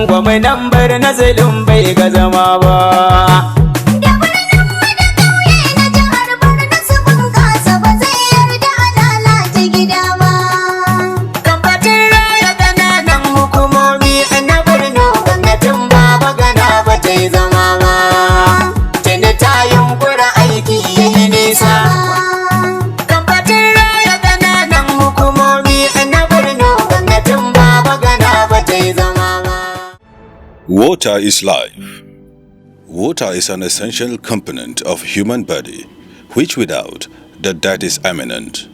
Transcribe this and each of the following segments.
gwamnan Borno zulum bai ga zama ba. Water is life. Water is an essential component of human body, which without, the death is imminent.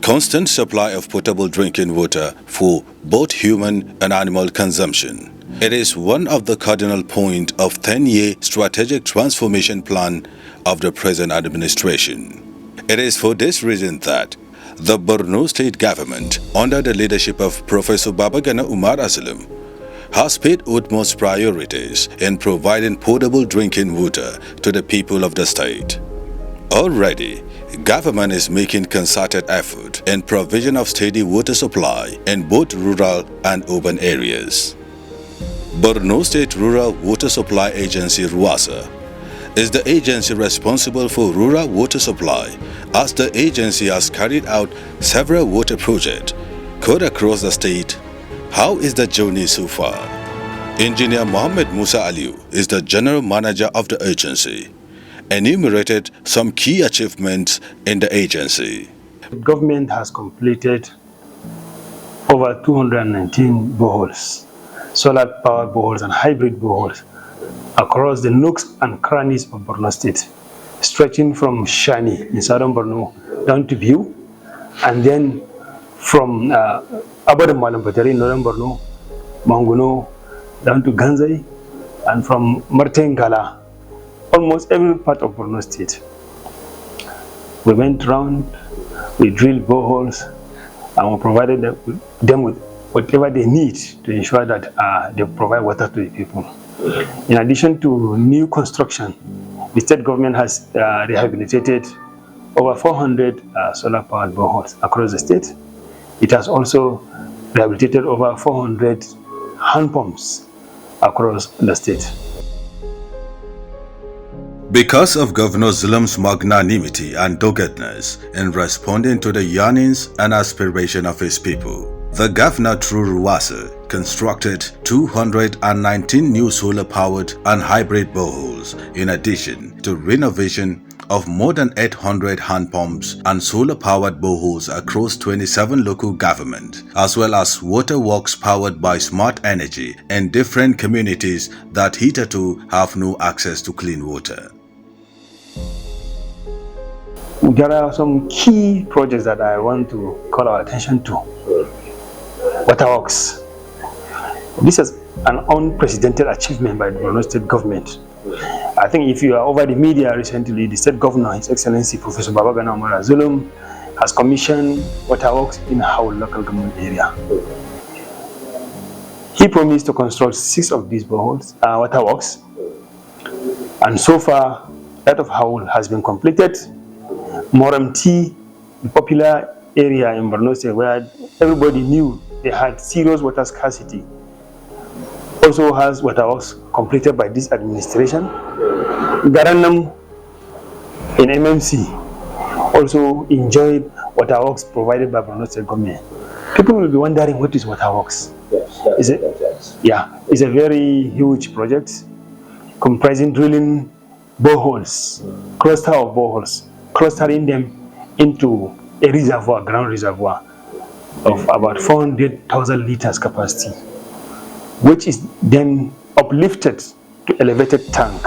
Constant supply of potable drinking water for both human and animal consumption. It is one of the cardinal points of 10-year strategic transformation plan of the present administration. It is for this reason that the Borno state government, under the leadership of Professor Babagana Umar Asylum, has paid utmost priorities in providing potable drinking water to the people of the state. Already, government is making concerted effort in provision of steady water supply in both rural and urban areas. Borno State Rural Water Supply Agency RUWASA is the agency responsible for rural water supply, as the agency has carried out several water projects cut across the state. How is the journey so far? Engineer Mohammed Musa Aliu is the general manager of the agency, enumerated some key achievements in the agency. The government has completed over 219 boreholes, solar-powered boreholes and hybrid boreholes across the nooks and crannies of Borno State, stretching from Shani in southern Borno down to View, and then from Abadan Malampatari in northern Borno, Manguno down to Ganzai, and from Martengala, almost every part of Borno State. We went around, we drilled boreholes, and we provided them with whatever they need to ensure that they provide water to the people. In addition to new construction, the state government has rehabilitated over 400 solar-powered boreholes across the state. It has also rehabilitated over 400 hand pumps across the state. Because of Governor Zulum's magnanimity and doggedness in responding to the yearnings and aspirations of his people, the governor through RUWASA constructed 219 new solar-powered and hybrid boreholes, in addition to renovation of more than 800 hand pumps and solar-powered boreholes across 27 local governments, as well as water works powered by smart energy in different communities that hitherto have no access to clean water. There are some key projects that I want to call our attention to. Waterworks. This is an unprecedented achievement by the Borno State government. I think if you are over the media recently, the state governor, His Excellency Professor Babagana Umar Zulum, has commissioned waterworks in our local government area. He promised to construct 6 of these boreholes, waterworks, and so far that of Haul has been completed. Moramti, the popular area in Borno State where everybody knew they had serious water scarcity, also has waterworks completed by this administration. Garanam in MMC also enjoyed waterworks provided by Borno State government. People will be wondering, what is waterworks? It's a very huge project comprising drilling boreholes, cluster of boreholes, clustering them into a reservoir, ground reservoir of about 400,000 liters capacity, which is then uplifted to elevated tank,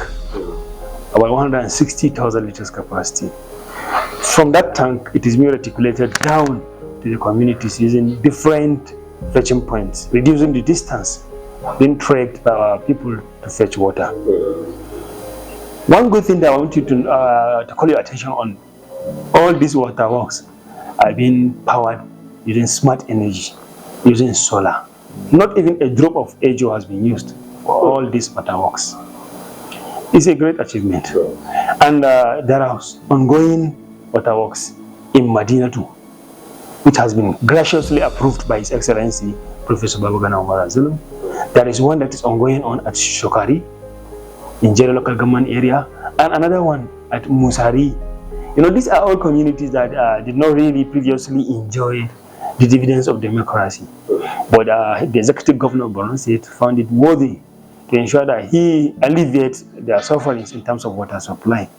about 160,000 liters capacity. From that tank, it is being reticulated down to the communities using different fetching points, reducing the distance being trekked by our people to fetch water. One good thing that I want you to call your attention on, all these waterworks are being powered using smart energy, using solar. Not even a drop of AGO has been used for all these waterworks. It's a great achievement. And there are ongoing waterworks in Madina too, which has been graciously approved by His Excellency Professor Babagana Umar Zulum. There is one that is ongoing on at Shokari in Jere local government area, and another one at Musari. These are all communities that did not really previously enjoy the dividends of democracy. But the executive governor of Borno State found it worthy to ensure that he alleviates their sufferings in terms of water supply.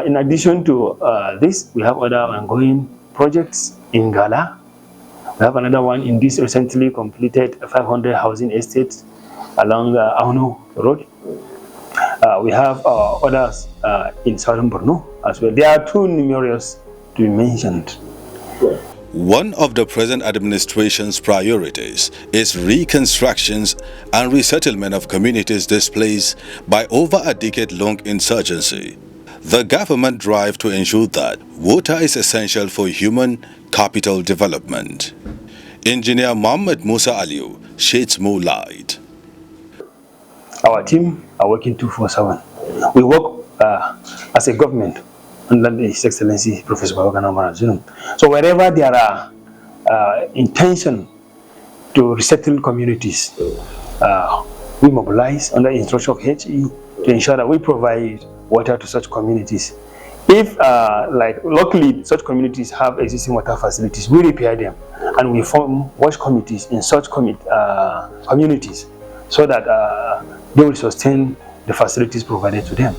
In addition to this, we have other ongoing projects in Gala. We have another one in this recently completed 500 housing estate along Auno Road. We have others in southern Borno as well. They are too numerous to be mentioned. One of the present administration's priorities is reconstructions and resettlement of communities displaced by over a decade-long insurgency. The government drive to ensure that water is essential for human capital development. Engineer Mohammed Musa Aliu sheds more light. Our team are working 247. We work as a government under His Excellency Professor Babagana Zulum. So wherever there are intention to resettle communities, we mobilize under the instruction of HE to ensure that we provide water to such communities. If, luckily, such communities have existing water facilities, we repair them and we form wash committees in such communities so that they will sustain the facilities provided to them.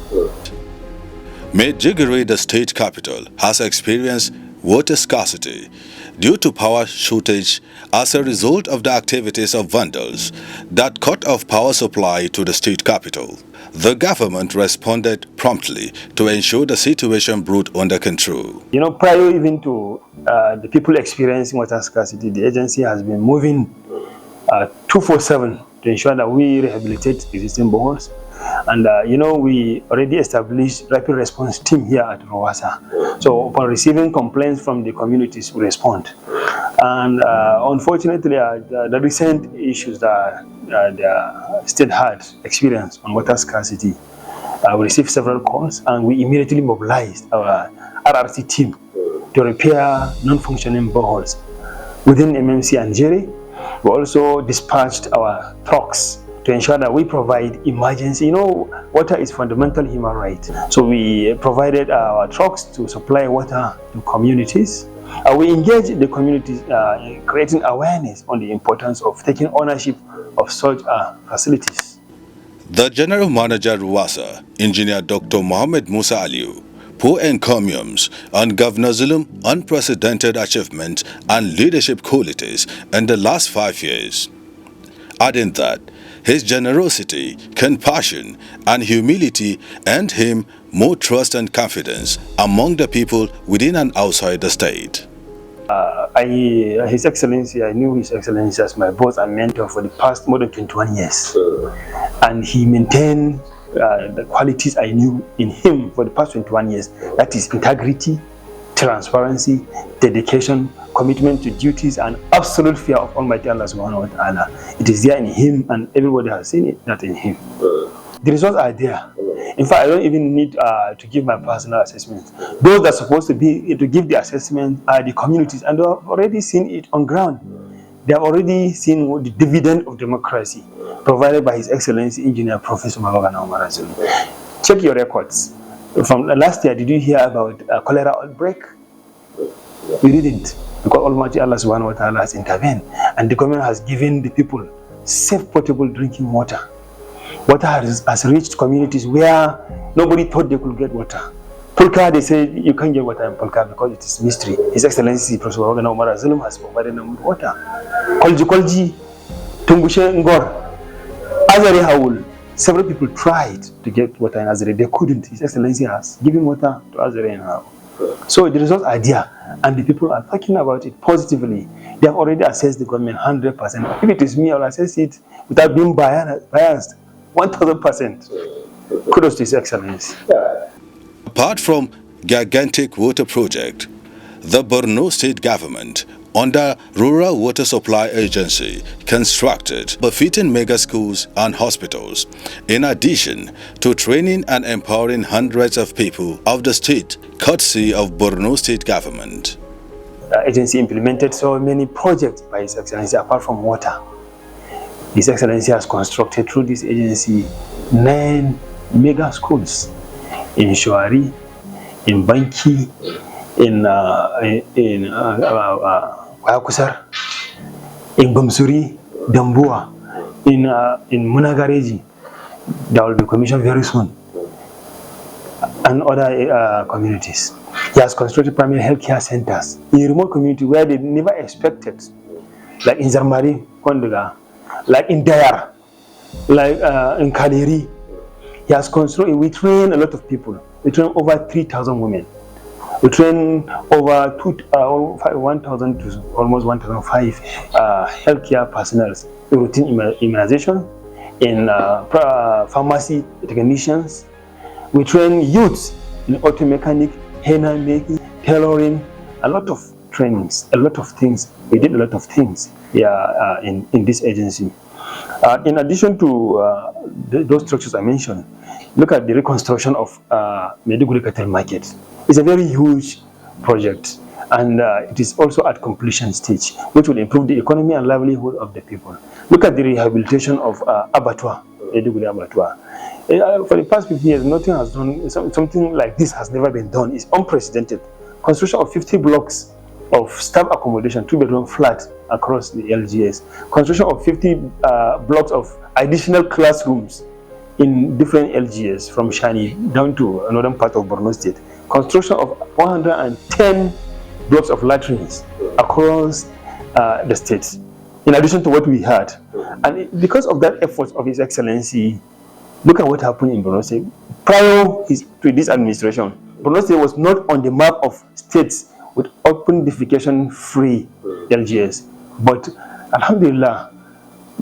Maiduguri, the state capital, has experienced water scarcity due to power shortage as a result of the activities of vandals that cut off power supply to the state capital. The government responded promptly to ensure the situation brought under control. Prior even to the people experiencing water scarcity, the agency has been moving 247 to ensure that we rehabilitate existing boreholes. And we already established rapid response team here at RUWASA. So upon receiving complaints from the communities, we respond. And unfortunately, the recent issues that the state had experienced on water scarcity, we received several calls and we immediately mobilized our RRC team to repair non-functioning boreholes within MMC and Jere. We also dispatched our trucks to ensure that we provide emergency. Water is fundamental human right. So we provided our trucks to supply water to communities. We engaged the communities in creating awareness on the importance of taking ownership of such facilities. The General Manager RUWASA, Engineer Dr. Mohammed Musa Aliu, pour encomiums on Governor Zulum's unprecedented achievements and leadership qualities in the last 5 years, adding that his generosity, compassion, and humility earned him more trust and confidence among the people within and outside the state. His Excellency, I knew His Excellency as my boss and mentor for the past more than 21 years. And he maintained the qualities I knew in him for the past 21 years. That is integrity, transparency, dedication, commitment to duties, and absolute fear of Almighty Allah subhanahu wa ta'ala. It is there in him, and everybody has seen it, that in him. The results are there. In fact, I don't even need to give my personal assessment. Those that are supposed to give the assessment are the communities, and they have already seen it on ground. They have already seen the dividend of democracy provided by His Excellency Engineer Professor Babagana Zulum. Check your records. From last year, did you hear about a cholera outbreak? We didn't, because Almighty Allah subhanahu wa ta'ala has intervened, and the government has given the people safe, potable drinking water. Water has reached communities where nobody thought they could get water. Polka, they say you can't get water in Polka because it is mystery. His Excellency Professor Babagana Zulum has provided them with water. Kolji, Tungushe Ngor, Azare Hawul. Several people tried to get water in Azare. They couldn't. His Excellency has given water to Azare and Hawul. So the results are there, and the people are talking about it positively. They have already assessed the government 100%. If it is me, I will assess it without being biased, 1000%. Kudos to His Excellency. Apart from gigantic water project, the Borno state government under Rural Water Supply Agency constructed befitting mega schools and hospitals, in addition to training and empowering hundreds of people of the state, courtesy of Borno state government. The agency implemented so many projects by His Excellency apart from water. His Excellency has constructed through this agency 9 mega schools in Shawari, in Banki, in Wayakusar, in Gumsuri, Dambua, in Munagareji, that will be commissioned very soon, and other communities. He has constructed primary healthcare centers in remote community where they never expected, like in Zarmari, Kondaga, like in Dayar, like in Kaleri. He has constructed. We train a lot of people. We train over 3,000 women. We train over 1,000 to almost 1,005 healthcare personnel in routine immunization, in pharmacy technicians. We train youths in auto mechanic, henna making, tailoring, a lot of trainings, a lot of things. We did a lot of things in this agency. In addition to those structures I mentioned, look at the reconstruction of Maiduguri cattle market. It's a very huge project, and it is also at completion stage, which will improve the economy and livelihood of the people. Look at the rehabilitation of abattoir, Maiduguri abattoir. For the past 50 years, nothing has done, something like this has never been done. It's unprecedented. Construction of 50 blocks of staff accommodation, 2-bedroom flat across the LGS. Construction of 50 blocks of additional classrooms in different LGS from Shani down to northern part of Borno State. Construction of 110 blocks of latrines across the state, in addition to what we had. And because of that effort of His Excellency, look at what happened in Borno State. Prior to this administration, Borno State was not on the map of states with open defecation free LGS. But Alhamdulillah,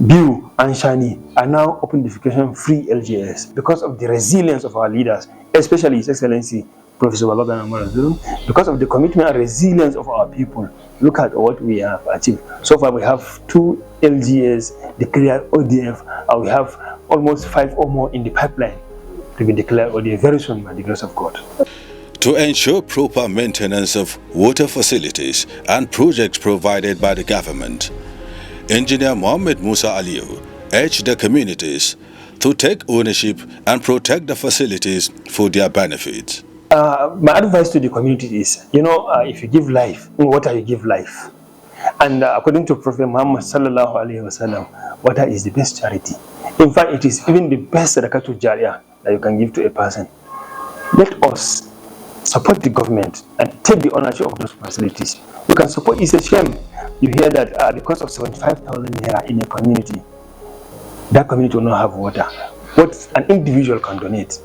Biu and Shani are now open defecation free LGS because of the resilience of our leaders, especially His Excellency Professor Balogan Amarazuru, because of the commitment and resilience of our people. Look at what we have achieved. So far we have 2 LGS declared ODF, and we have almost 5 or more in the pipeline to be declared ODF very soon by the grace of God. To ensure proper maintenance of water facilities and projects provided by the government, Engineer Mohammed Musa Aliyu urged the communities to take ownership and protect the facilities for their benefit. My advice to the community is, if you give life, in water you give life. And according to Prophet Muhammad sallallahu alaihi wasallam, water is the best charity. In fact, it is even the best sadaqatul jariyah that you can give to a person. Let us support the government and take the ownership of those facilities. We can support. It's a shame you hear that the cost of 75,000 naira in a community, that community will not have water. What an individual can donate.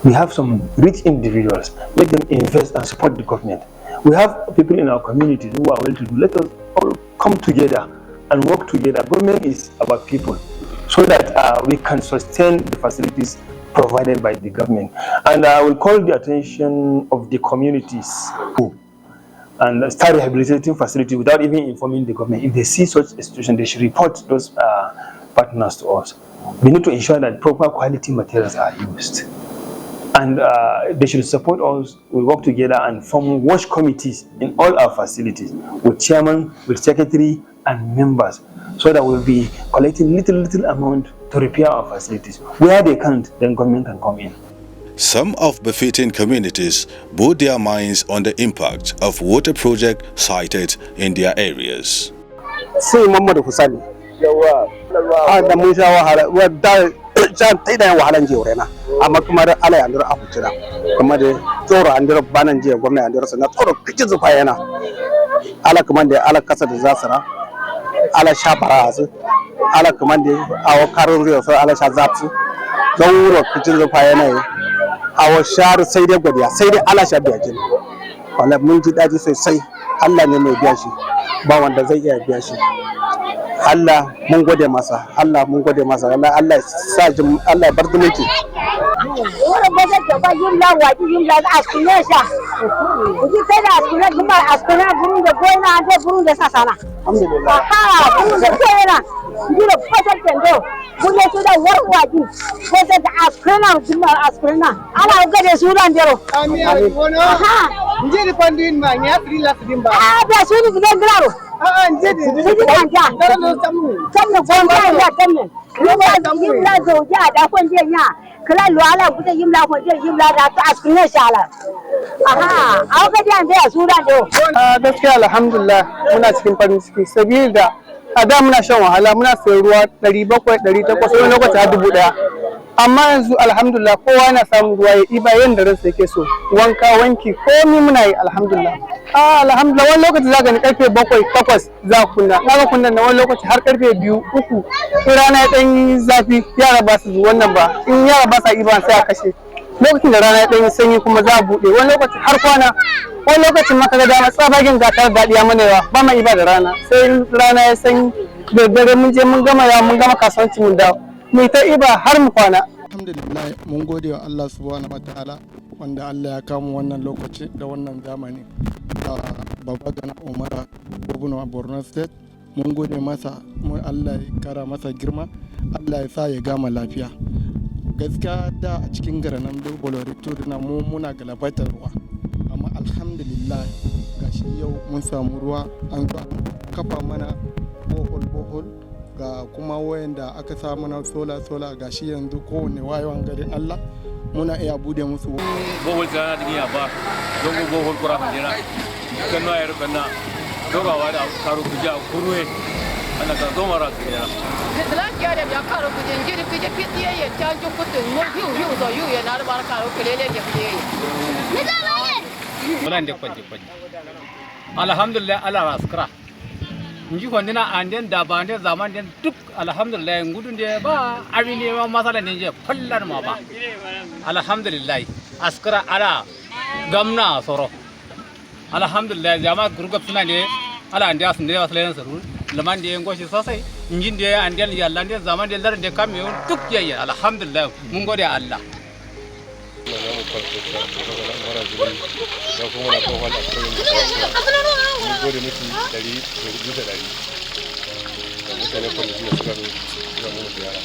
We have some rich individuals. Let them invest and support the government. We have people in our community who are well-to-do. Let us all come together and work together. Government is about people, so that we can sustain the facilities provided by the government. And I will call the attention of the communities and start rehabilitating facilities without even informing the government. If they see such a situation, they should report those partners to us. We need to ensure that proper quality materials are used. And they should support us. We work together and form wash committees in all our facilities with chairman, with secretary, and members, so that we'll be collecting little amount to repair our facilities. Where they can't, then government can come in. Some of befitting communities put their minds on the impact of water project sited in their areas. Sai Muhammadu Husani. Yawa. Da mun sha wahala, wadda can ta idan wahalan je wurena. Amma kuma da Allah ya ndura abu jira. Kuma da tsoro an dira banan je gwamnati an dira sana tsoro kicin zufa yana. Allah kuma da Allah kasa da zasara. Allah sha barazu. Allah kuma da awo karun zai so Allah sha zatsu. Tsoro kicin zufa yana. Awo shar sai dai godiya, sai dai Allah sha biya jini. Wallahi mun ji daji sosai. Allah ne mai biya shi. Ba wanda zai iya biya shi. Allah mun gode masa, Allah mun gode masa, Allah sa Allah bar zumunci. Wani bazar da ba yimla waji yimla askune sha. Kuji sai da askune kuma askune gurin da goina da gurin da sasana. Alhamdulillah. Ha, gurin da goina. Gura bazar tendo. Gure su da war waji. Bazar da askune jimla askune. Ana gade su ran dero. Amin. Ha. Njiri pandin ma nya free last dimba. Ah, da su ni gidan graro. Siji kanja. Jamne gwanja ya jamne. Yimla zoja da kwanje nya. Kala luala kuta yimla kwanje yimla da ta askune shala. Aha, au ga jan da suran do. Gaskiya alhamdulillah muna cikin farin ciki sabida a da muna shan wahala muna sayan ruwa 700 800 wani lokaci har 1000 amma yanzu alhamdulillah kowa yana samun ruwa ya iba yanda ransa yake so wanka wanki komai muna yi alhamdulillah alhamdulillah wani lokaci za ka ni karfe 7 8 za kunna kaga kunna na wani lokaci har karfe 2 3 in rana ya dan zafi yara ba su wannan ba in yara ba sa iba sai a kashe lokacin da rana ya dan sanyi kuma za a bude wani lokaci har kwana wani lokacin maka ga dama tsabagen gatar daɗiya mana yawa ba ma iba da rana sai rana ya sanyi da dare mun je mun gama kasuwanci mun dawo mu ta iba har mu kwana. Alhamdulillah mun gode wa Allah subhanahu wataala wanda Allah ya kamo wannan lokaci da wannan zamani Baba Gana Umara gwamna Borno State mun gode masa mun Allah ya kara masa girma Allah ya sa ya gama lafiya gaskiya da a cikin garanan Bolori Tuduna mu muna galabaitar ruwa amma alhamdulillah gashi yau mun samu ruwa an kafa mana bohol ga kuma wayanda aka sa mana sola gashi yanzu kowane wayewan garin Allah muna iya bude musu bohol kana dinga ba don bohol kura jira kan wayar kana doga wada karo kuja kurwe ana ka zo mara kira Islam ya da ya karo kuje njiri kuje fitiye ya tanjo kutu mo hiu zo yu ya na bar karo kelele ya fitiye ni da waye mulan de kwaje alhamdulillah ala raskara inji ko dina anden da ba anden zaman den duk alhamdulillah ngudun de ba abin ne ma masala ne je fallar ma ba alhamdulillah askara ala gamna soro alhamdulillah jama gurgab suna ne ala ande asun de wasalen saru laman de ngoshi sosai injin de anden yalla de zaman de lar de kame duk yayi alhamdulillah mun gode Allah gode miki dari da rubuta dari da mutane kwanaki da suka zo mu ziyara